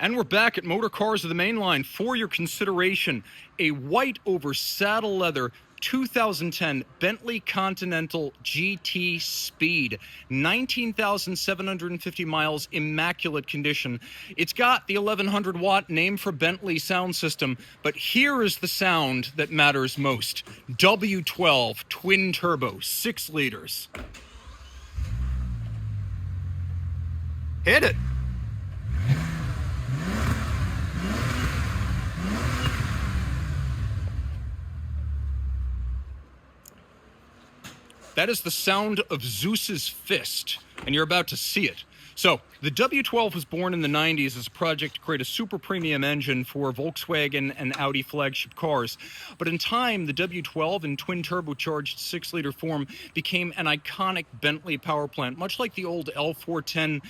And we're back at Motor Cars of the Mainline for your consideration. A white over saddle leather 2010 Bentley Continental GT Speed, 19,750 miles, immaculate condition. It's got the 1100 watt name for Bentley sound system, but here is the sound that matters most. W12 twin turbo, 6 liters. Hit it. That is the sound of Zeus's fist, and you're about to see it. So, the W12 was born in the 90s as a project to create a super premium engine for Volkswagen and Audi flagship cars. But in time, the W12 in twin turbocharged 6-liter form became an iconic Bentley power plant, much like the old L410.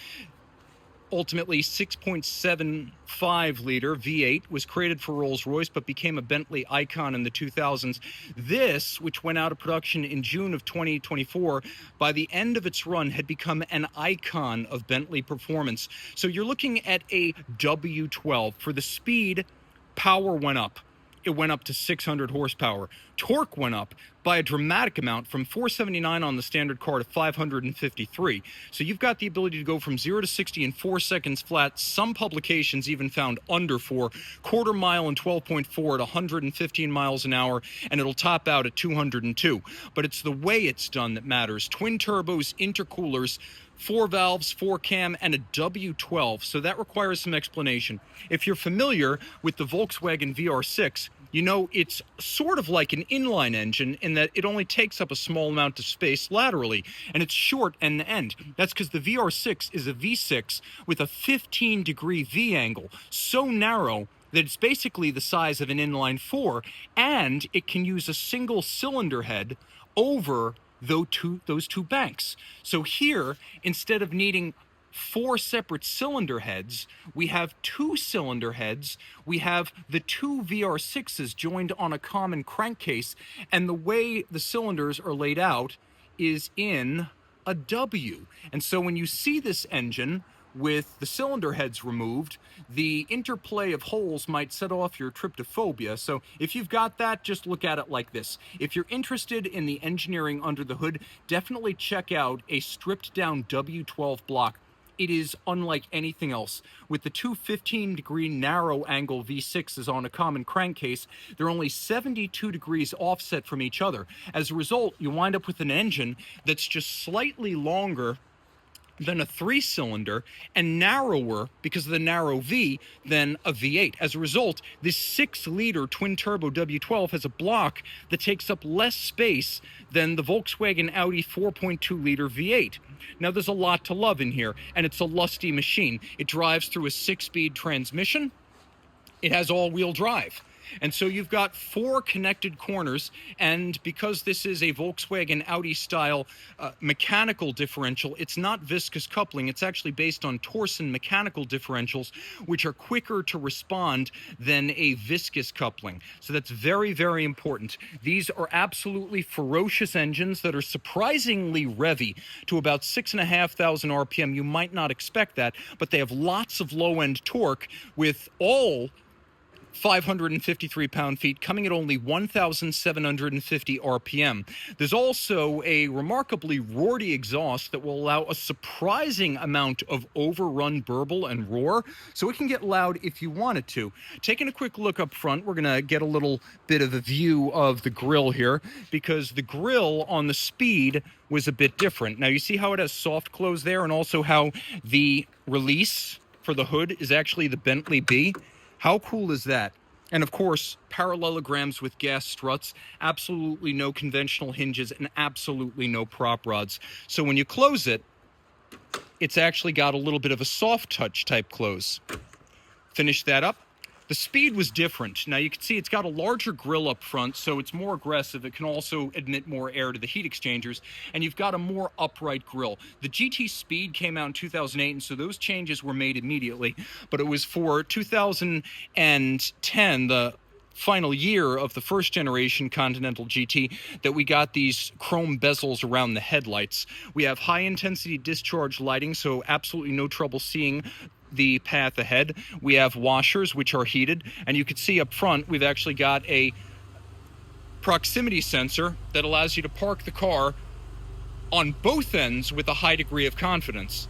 Ultimately, 6.75-liter V8 was created for Rolls-Royce, but became a Bentley icon in the 2000s. This, which went out of production in June of 2024, by the end of its run had become an icon of Bentley performance. So you're looking at a W12. For the speed, power went up. It went up to 600 horsepower. Torque went up by a dramatic amount from 479 on the standard car to 553. So you've got the ability to go from 0 to 60 in 4 seconds flat. Some publications even found under 4, quarter mile in 12.4 at 115 miles an hour, and it'll top out at 202. But it's the way it's done that matters. Twin turbos, intercoolers, 4 valves, 4 cam, and a W12, so that requires some explanation. If you're familiar with the Volkswagen VR6, you know it's sort of like an inline engine in that it only takes up a small amount of space laterally, and it's short end to end. That's because the VR6 is a V6 with a 15-degree V angle, so narrow that it's basically the size of an inline 4, and it can use a single cylinder head over those two banks. So here, instead of needing 4 separate cylinder heads, we have 2 cylinder heads. We have the 2 VR6s joined on a common crankcase, and the way the cylinders are laid out is in a W. And so when you see this engine with the cylinder heads removed, the interplay of holes might set off your tryptophobia. So if you've got that, just look at it like this. If you're interested in the engineering under the hood, definitely check out a stripped down W12 block. It is unlike anything else. With the two 15-degree narrow angle V6s on a common crankcase, they're only 72 degrees offset from each other. As a result, you wind up with an engine that's just slightly longer than a 3-cylinder and narrower because of the narrow V than a V8. As a result, this 6-liter twin-turbo W12 has a block that takes up less space than the Volkswagen Audi 4.2-liter V8. Now, there's a lot to love in here, and it's a lusty machine. It drives through a 6-speed transmission. It has all-wheel drive. And so you've got 4 connected corners, and because this is a Volkswagen Audi-style mechanical differential, it's not viscous coupling. It's actually based on Torsen mechanical differentials, which are quicker to respond than a viscous coupling. So that's very, very important. These are absolutely ferocious engines that are surprisingly revvy to about 6,500 RPM. You might not expect that, but they have lots of low-end torque with all 553 pound-feet, coming at only 1,750 RPM. There's also a remarkably roary exhaust that will allow a surprising amount of overrun burble and roar, so it can get loud if you want it to. Taking a quick look up front, we're going to get a little bit of a view of the grille here, because the grille on the Speed was a bit different. Now, you see how it has soft close there, and also how the release for the hood is actually the Bentley B? How cool is that? And of course, parallelograms with gas struts, absolutely no conventional hinges, and absolutely no prop rods. So when you close it, it's actually got a little bit of a soft touch type close. Finish that up. The Speed was different. Now you can see it's got a larger grille up front, so it's more aggressive. It can also admit more air to the heat exchangers, and you've got a more upright grille. The GT Speed came out in 2008, and so those changes were made immediately, but it was for 2010, the final year of the first generation Continental GT, that we got these chrome bezels around the headlights. We have high intensity discharge lighting, so absolutely no trouble seeing the path ahead. We have washers, which are heated, and you can see up front, we've actually got a proximity sensor that allows you to park the car on both ends with a high degree of confidence.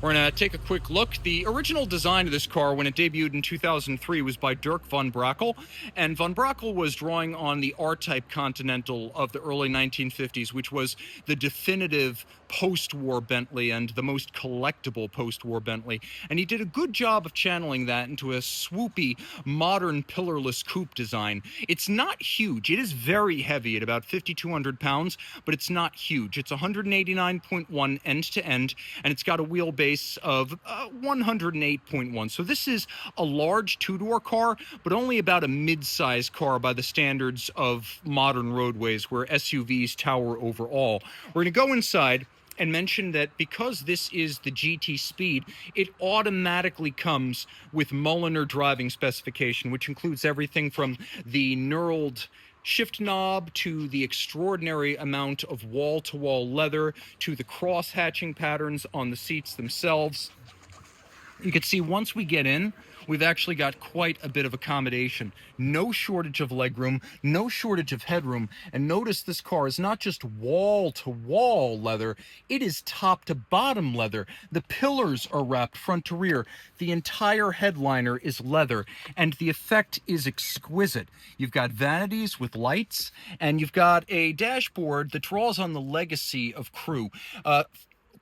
We're going to take a quick look. The original design of this car, when it debuted in 2003, was by Dirk von Brakel. And von Brakel was drawing on the R-Type Continental of the early 1950s, which was the definitive post-war Bentley and the most collectible post-war Bentley. And he did a good job of channeling that into a swoopy, modern pillarless coupe design. It's not huge. It is very heavy at about 5,200 pounds, but it's not huge. It's 189.1 end-to-end, and it's got a wheelbase of 108.1. So this is a large two-door car, but only about a mid-size car by the standards of modern roadways where SUVs tower over all. We're going to go inside and mention that because this is the GT Speed, it automatically comes with Mulliner Driving Specification, which includes everything from the knurled shift knob to the extraordinary amount of wall-to-wall leather to the cross-hatching patterns on the seats themselves. You can see once we get in, we've actually got quite a bit of accommodation. No shortage of legroom, no shortage of headroom. And notice this car is not just wall-to-wall leather, it is top-to-bottom leather. The pillars are wrapped front to rear. The entire headliner is leather, and the effect is exquisite. You've got vanities with lights, and you've got a dashboard that draws on the legacy of Crew.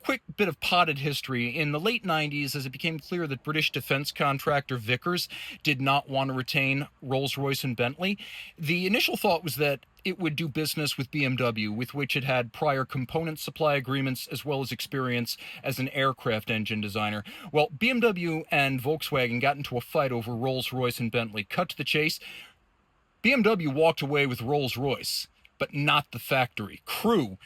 Quick bit of potted history. In the late 90s, as it became clear that British defense contractor Vickers did not want to retain Rolls-Royce and Bentley, the initial thought was that it would do business with BMW, with which it had prior component supply agreements as well as experience as an aircraft engine designer. Well, BMW and Volkswagen got into a fight over Rolls-Royce and Bentley. Cut to the chase, BMW walked away with Rolls-Royce, but not the factory. Crew,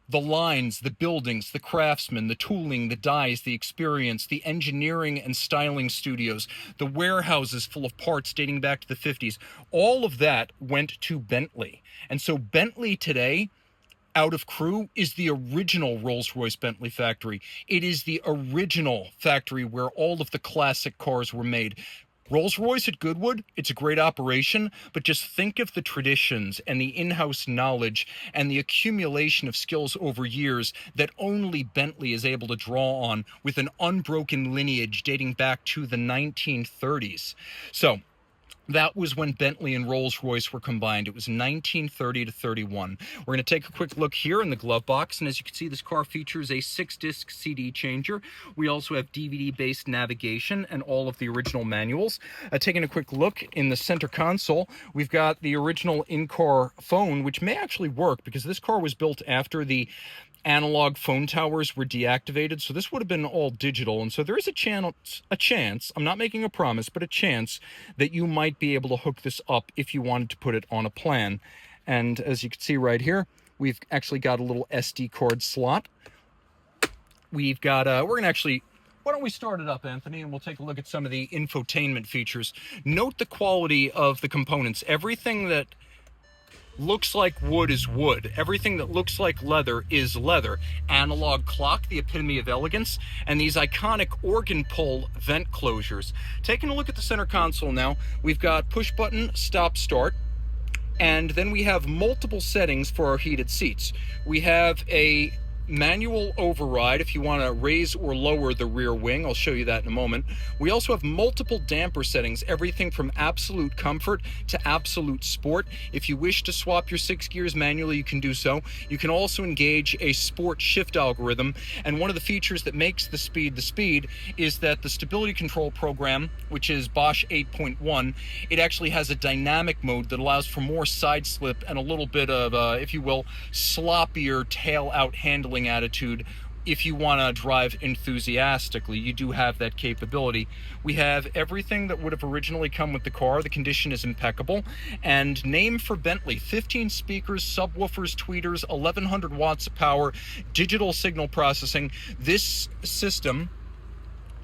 the lines, the buildings, the craftsmen, the tooling, the dies, the experience, the engineering and styling studios, the warehouses full of parts dating back to the 50s, all of that went to Bentley. And so Bentley today, out of Crew, is the original Rolls-Royce Bentley factory. It is the original factory where all of the classic cars were made. Rolls-Royce at Goodwood, it's a great operation, but just think of the traditions and the in-house knowledge and the accumulation of skills over years that only Bentley is able to draw on with an unbroken lineage dating back to the 1930s. So that was when Bentley and Rolls-Royce were combined. It was 1930 to 31. We're going to take a quick look here in the glove box, and as you can see, this car features a 6-disc CD changer. We also have DVD-based navigation and all of the original manuals. Taking a quick look in the center console, we've got the original in-car phone, which may actually work because this car was built after the analog phone towers were deactivated, so this would have been all digital, and so there is a chance, I'm not making a promise, but a chance that you might be able to hook this up if you wanted to put it on a plan. And as you can see right here, we've actually got a little SD card slot. We've got, we're gonna actually, why don't we start it up, Anthony, and we'll take a look at some of the infotainment features. Note the quality of the components. Everything that looks like wood is wood. Everything that looks like leather is leather. Analog clock, the epitome of elegance, and these iconic organ pull vent closures. Taking a look at the center console now, we've got push button stop start, and then we have multiple settings for our heated seats. We have a manual override if you want to raise or lower the rear wing. I'll show you that in a moment. We also have multiple damper settings, everything from absolute comfort to absolute sport. If you wish to swap your 6 gears manually, you can do so. You can also engage a sport shift algorithm, and one of the features that makes the Speed is that the stability control program, which is Bosch 8.1, it actually has a dynamic mode that allows for more side slip and a little bit of, if you will, sloppier tail out handling attitude. If you want to drive enthusiastically, you do have that capability. We have everything that would have originally come with the car. The condition is impeccable. And name for Bentley: 15 speakers, subwoofers, tweeters, 1100 watts of power, digital signal processing. This system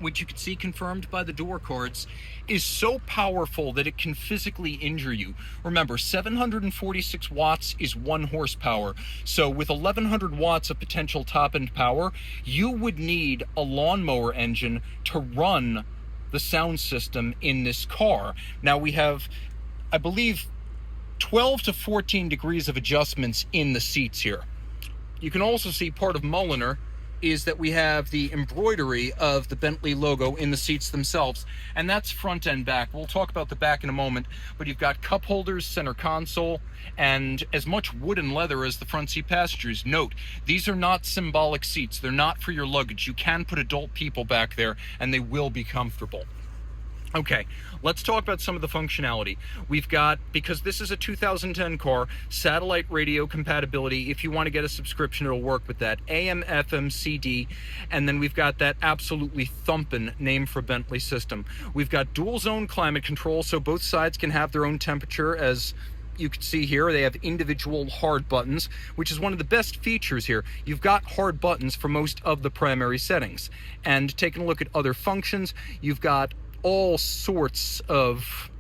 which you can see confirmed by the door cards, is so powerful that it can physically injure you. Remember, 746 watts is 1 horsepower. So with 1100 watts of potential top-end power, you would need a lawnmower engine to run the sound system in this car. Now we have, I believe, 12 to 14 degrees of adjustments in the seats here. You can also see part of Mulliner is that we have the embroidery of the Bentley logo in the seats themselves, and that's front and back. We'll talk about the back in a moment, but you've got cup holders, center console, and as much wood and leather as the front seat passengers. Note, these are not symbolic seats. They're not for your luggage. You can put adult people back there, and they will be comfortable. Okay, let's talk about some of the functionality. We've got, because this is a 2010 car, satellite radio compatibility. If you want to get a subscription, it'll work with that. AM, FM, CD, and then we've got that absolutely thumping name for Bentley system. We've got dual zone climate control, so both sides can have their own temperature. As you can see here, they have individual hard buttons, which is one of the best features here. You've got hard buttons for most of the primary settings. And taking a look at other functions, you've got all sorts of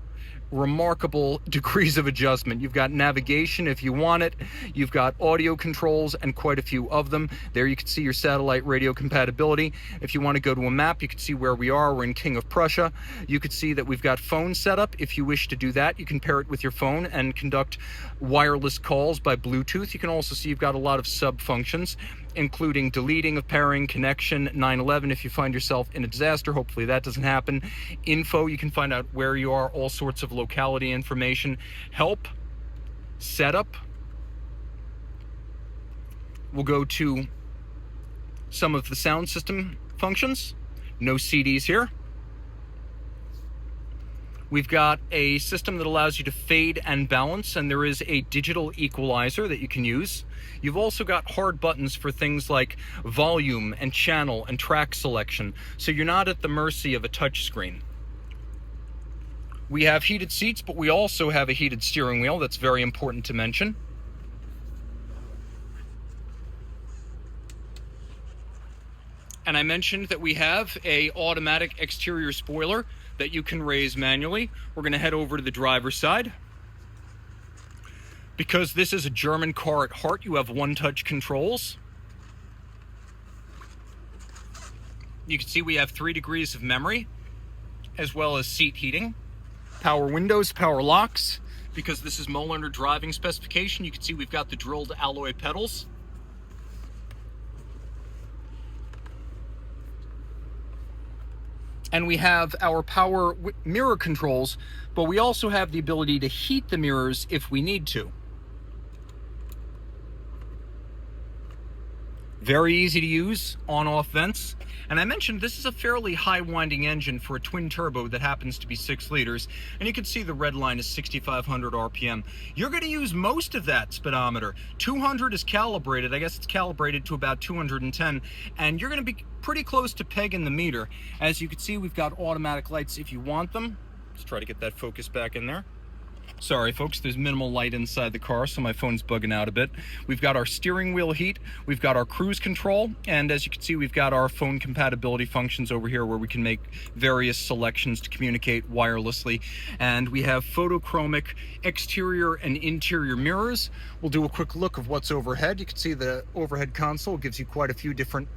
remarkable degrees of adjustment. You've got navigation if you want it. You've got audio controls, and quite a few of them. There you can see your satellite radio compatibility. If you want to go to a map, you can see where we are. We're in King of Prussia. You can see that we've got phone setup. If you wish to do that, you can pair it with your phone and conduct wireless calls by Bluetooth. You can also see you've got a lot of sub functions, including deleting of pairing, connection, 911 if you find yourself in a disaster. Hopefully that doesn't happen. Info, you can find out where you are, all sorts of locality information. Help, setup. We'll go to some of the sound system functions. No CDs here. We've got a system that allows you to fade and balance, and there is a digital equalizer that you can use. You've also got hard buttons for things like volume and channel and track selection, so you're not at the mercy of a touch screen. We have heated seats, but we also have a heated steering wheel. That's very important to mention. And I mentioned that we have an automatic exterior spoiler that you can raise manually. We're going to head over to the driver's side. Because this is a German car at heart, you have one-touch controls. You can see we have 3 degrees of memory, as well as seat heating. Power windows, power locks. Because this is Mulliner Driving Specification, you can see we've got the drilled alloy pedals. And we have our power mirror controls, but we also have the ability to heat the mirrors if we need to. Very easy to use, on-off vents. And I mentioned this is a fairly high-winding engine for a twin-turbo that happens to be 6 liters. And you can see the red line is 6,500 RPM. You're going to use most of that speedometer. 200 is calibrated. I guess it's calibrated to about 210. And you're going to be pretty close to pegging the meter. As you can see, we've got automatic lights if you want them. Let's try to get that focus back in there. Sorry folks, there's minimal light inside the car, so my phone's bugging out a bit. We've got our steering wheel heat, we've got our cruise control, and as you can see, we've got our phone compatibility functions over here where we can make various selections to communicate wirelessly. And we have photochromic exterior and interior mirrors. We'll do a quick look of what's overhead. You can see the overhead console gives you quite a few different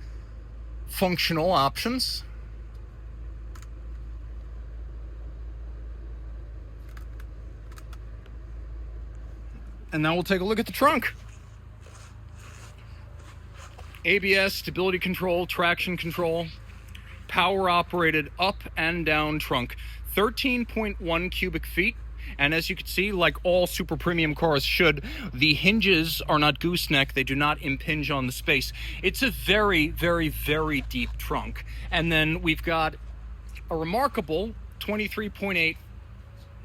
functional options. And now we'll take a look at the trunk. ABS, stability control, traction control, power operated up and down trunk. 13.1 cubic feet. And as you can see, like all super premium cars should, the hinges are not gooseneck. They do not impinge on the space. It's a very, very, very deep trunk. And then we've got a remarkable 23.8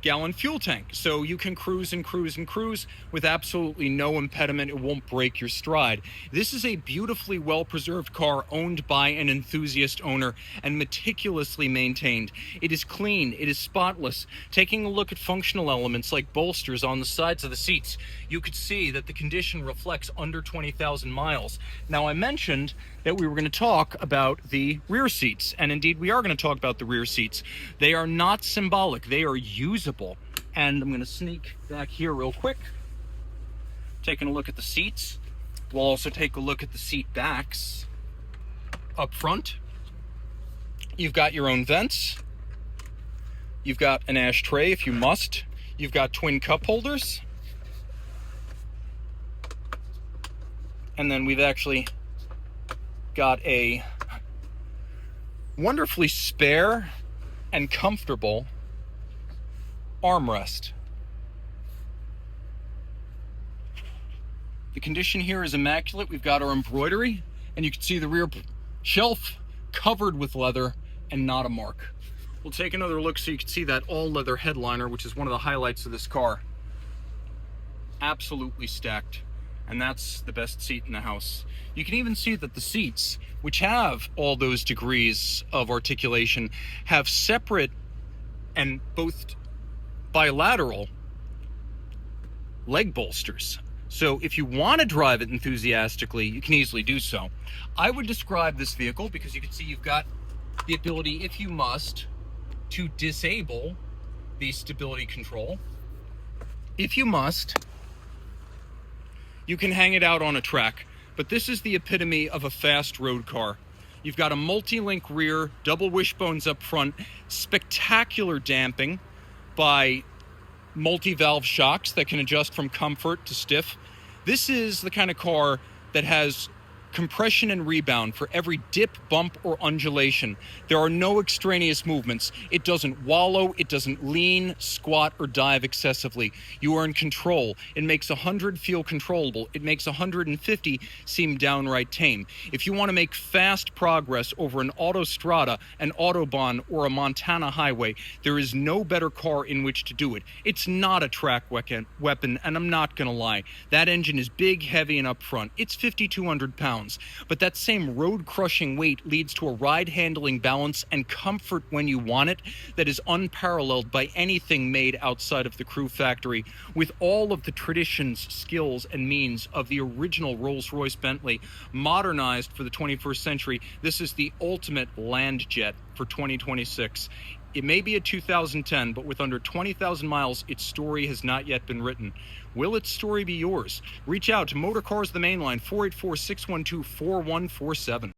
gallon fuel tank, so you can cruise and cruise and cruise with absolutely no impediment. It won't break your stride. This is a beautifully well-preserved car owned by an enthusiast owner and meticulously maintained. It is clean, it is spotless. Taking a look at functional elements like bolsters on the sides of the seats, you could see that the condition reflects under 20,000 miles. Now I mentioned that we were going to talk about the rear seats. And indeed, we are going to talk about the rear seats. They are not symbolic. They are usable. And I'm going to sneak back here real quick. Taking a look at the seats. We'll also take a look at the seat backs up front. You've got your own vents. You've got an ashtray if you must. You've got twin cup holders. And then we've actually got a wonderfully spare and comfortable armrest. The condition here is immaculate. We've got our embroidery, and you can see the rear shelf covered with leather and not a mark. We'll take another look so you can see that all-leather headliner, which is one of the highlights of this car. Absolutely stacked. And that's the best seat in the house. You can even see that the seats, which have all those degrees of articulation, have separate and both bilateral leg bolsters. So if you want to drive it enthusiastically, you can easily do so. I would describe this vehicle, because you can see you've got the ability, if you must, to disable the stability control. If you must, you can hang it out on a track, but this is the epitome of a fast road car. You've got a multi-link rear, double wishbones up front, spectacular damping by multi-valve shocks that can adjust from comfort to stiff. This is the kind of car that has compression and rebound for every dip, bump, or undulation. There are no extraneous movements. It doesn't wallow, it doesn't lean, squat, or dive excessively. You are in control. It makes 100 feel controllable. It makes 150 seem downright tame. If you want to make fast progress over an autostrada, an autobahn, or a Montana highway, there is no better car in which to do it. It's not a track weapon, and I'm not going to lie. That engine is big, heavy, and up front. It's 5,200 pounds. But that same road-crushing weight leads to a ride-handling balance and comfort when you want it that is unparalleled by anything made outside of the Crew factory, with all of the traditions, skills, and means of the original Rolls-Royce Bentley modernized for the 21st century. This is the ultimate land jet for 2026. It may be a 2010, but with under 20,000 miles, its story has not yet been written. Will its story be yours? Reach out to Motor Cars The Mainline, 484-612-4147.